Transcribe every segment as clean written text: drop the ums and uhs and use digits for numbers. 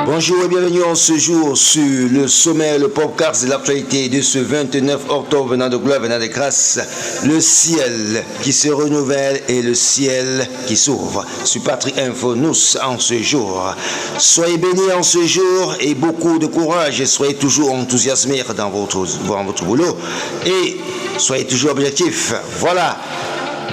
Bonjour et bienvenue en ce jour sur le sommet, le podcast de l'actualité de ce 29 octobre, venant de gloire, venant de grâce, le ciel qui se renouvelle et le ciel qui s'ouvre. Sur Patrie Info, nous en ce jour. Soyez bénis en ce jour et beaucoup de courage et soyez toujours enthousiasmés dans votre boulot et soyez toujours objectifs. Voilà.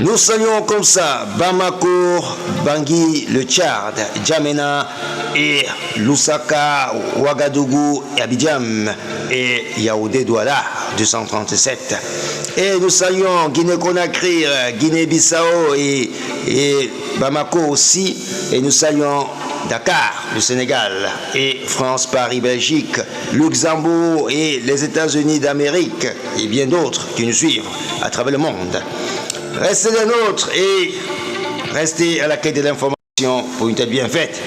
Nous saluons comme ça Bamako, Bangui, le Tchad, Djamena et Lusaka, Ouagadougou, Abidjan et Yaoundé Douala 237. Et nous saluons Guinée-Conakry, Guinée-Bissau et Bamako aussi. Et nous saluons Dakar, le Sénégal, et France, Paris, Belgique, Luxembourg et les États-Unis d'Amérique et bien d'autres qui nous suivent à travers le monde. Restez des nôtres et restez à la quête de l'information pour une tête bien faite.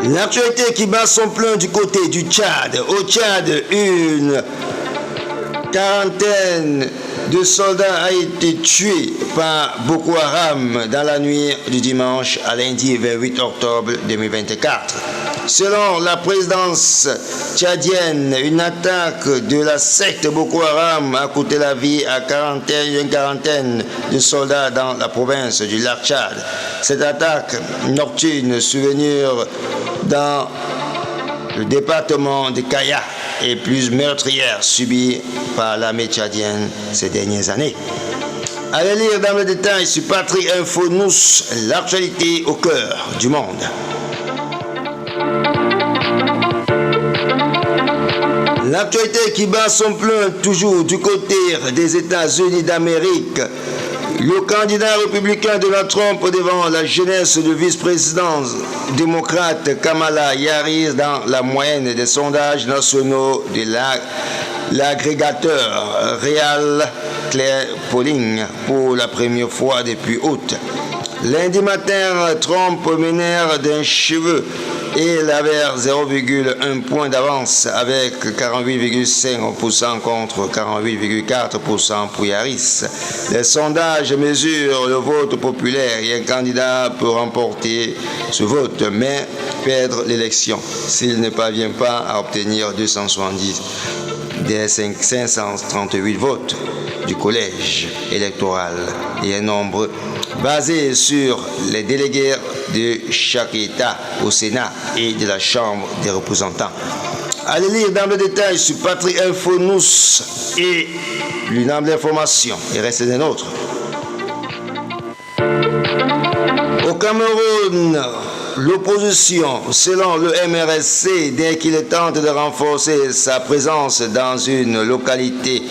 L'actualité qui bat son plein du côté du Tchad. Au Tchad, une quarantaine de soldats a été tués par Boko Haram dans la nuit du dimanche à lundi 28 octobre 2024. Selon la présidence tchadienne, une attaque de la secte Boko Haram a coûté la vie à une quarantaine de soldats dans la province du lac Tchad. Cette attaque nocturne survenue dans le département de Kaya est plus meurtrière subie par l'armée tchadienne ces dernières années. Allez lire dans le détail sur Patrie Info Nous, l'actualité au cœur du monde. L'actualité qui bat son plein toujours du côté des États-Unis d'Amérique. Le candidat républicain Donald Trump devant la jeunesse du vice-président démocrate Kamala Harris dans la moyenne des sondages nationaux de l'agrégateur Real Clear Polling pour la première fois depuis août. Lundi matin, Trump menait d'un cheveu et il avait 0,1 point d'avance avec 48,5% contre 48,4% pour Harris. Les sondages mesurent le vote populaire et un candidat peut remporter ce vote mais perdre l'élection s'il ne parvient pas à obtenir 270 des 538 votes du collège électoral et un nombre basé sur les délégués de chaque État au Sénat et de la Chambre des représentants. Allez lire dans le détail sur Patrie Info Nous et l'UNAM d'information et restez des nôtres. Au Cameroun, l'opposition, selon le MRSC, dès qu'il tente de renforcer sa présence dans une localité,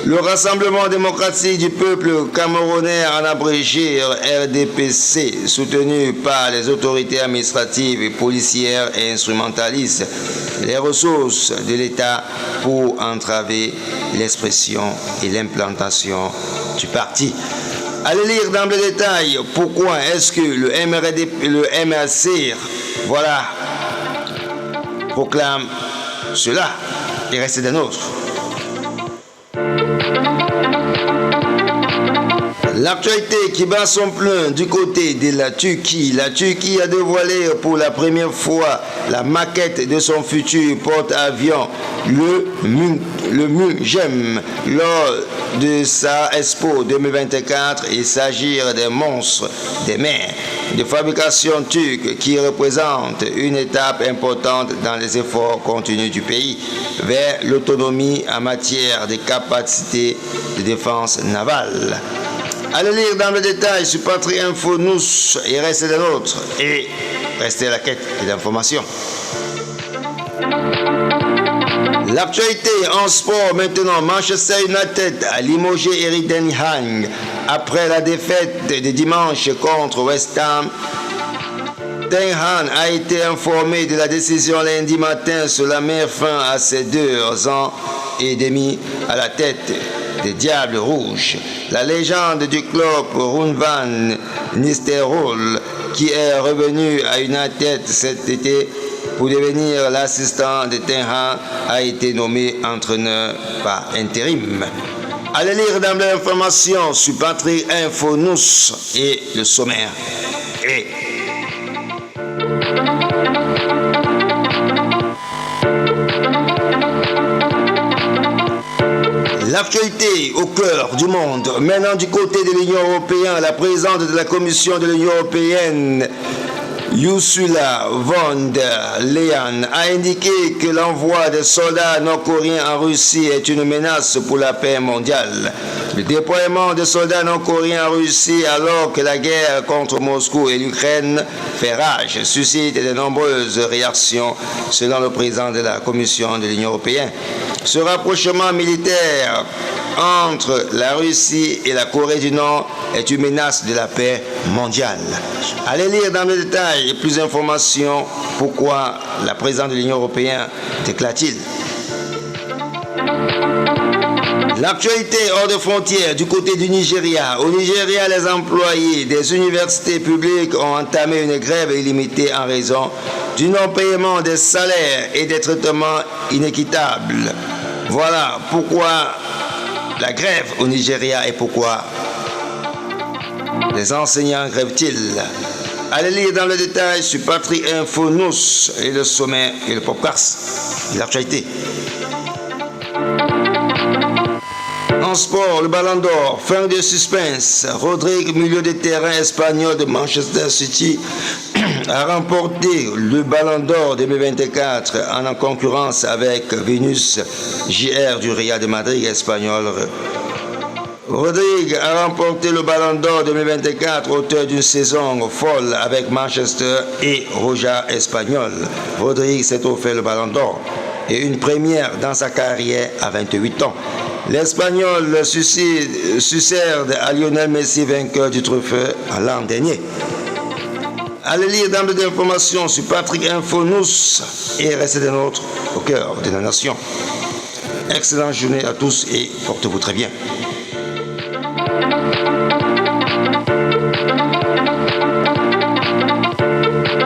le Rassemblement démocratique du peuple camerounais, en abrégé RDPC, soutenu par les autorités administratives et policières et instrumentalisent les ressources de l'État pour entraver l'expression et l'implantation du parti. Allez lire dans le détail pourquoi est-ce que le MRC, voilà, proclame cela et restez des nôtres. L'actualité qui bat son plein du côté de la Turquie. La Turquie a dévoilé pour la première fois la maquette de son futur porte-avions, le MUGEM, lors de sa Expo 2024. Il s'agit des monstres des mers de fabrication turque qui représentent une étape importante dans les efforts continus du pays vers l'autonomie en matière de capacité de défense navale. Allez lire dans le détail sur Patrie Info Nous et restez des nôtres et restez à la quête de l'information. L'actualité en sport maintenant. Manchester United a limogé Erik ten Hag après la défaite de dimanche contre West Ham. Ten Hag a été informé de la décision lundi matin. Cela met fin à ses 2 ans et demi à la tête des Diables Rouges. La légende du club Ruud van Nistelrooy, qui est revenu à United cet été pour devenir l'assistant de Ten Hag, a été nommé entraîneur par intérim. Allez lire dans l'information sur Patrie Info Nous et le sommaire. Et l'actualité au cœur du monde. Maintenant, du côté de l'Union européenne, la présidente de la Commission de l'Union européenne, Ursula von der Leyen, a indiqué que l'envoi de soldats nord-coréens en Russie est une menace pour la paix mondiale. Le déploiement de soldats nord-coréens en Russie alors que la guerre contre Moscou et l'Ukraine fait rage suscite de nombreuses réactions selon le président de la Commission de l'Union européenne. Ce rapprochement militaire entre la Russie et la Corée du Nord est une menace de la paix mondiale. Allez lire dans le détail plus d'informations pourquoi la présidente de l'Union européenne déclare-t-il. L'actualité hors de frontières du côté du Nigeria. Au Nigeria, les employés des universités publiques ont entamé une grève illimitée en raison du non-paiement des salaires et des traitements inéquitables. Voilà pourquoi la grève au Nigeria et pourquoi les enseignants grèvent-ils. Allez lire dans le détail sur Patrick Info News et le sommet et le podcast. L'actualité. En sport, le Ballon d'Or, fin de suspense. Rodrigue, milieu de terrain espagnol de Manchester City, a remporté le Ballon d'Or 2024 en concurrence avec Vinicius Jr. du Real de Madrid espagnol. Rodrigue a remporté le Ballon d'Or 2024, auteur d'une saison folle avec Manchester et Roja espagnol. Rodrigue s'est offert le Ballon d'Or et une première dans sa carrière à 28 ans. L'Espagnol succède à Lionel Messi, vainqueur du trophée l'an dernier. Allez lire dans des informations sur Patrick Info News et restez des nôtres au cœur de la nation. Excellente journée à tous et portez-vous très bien.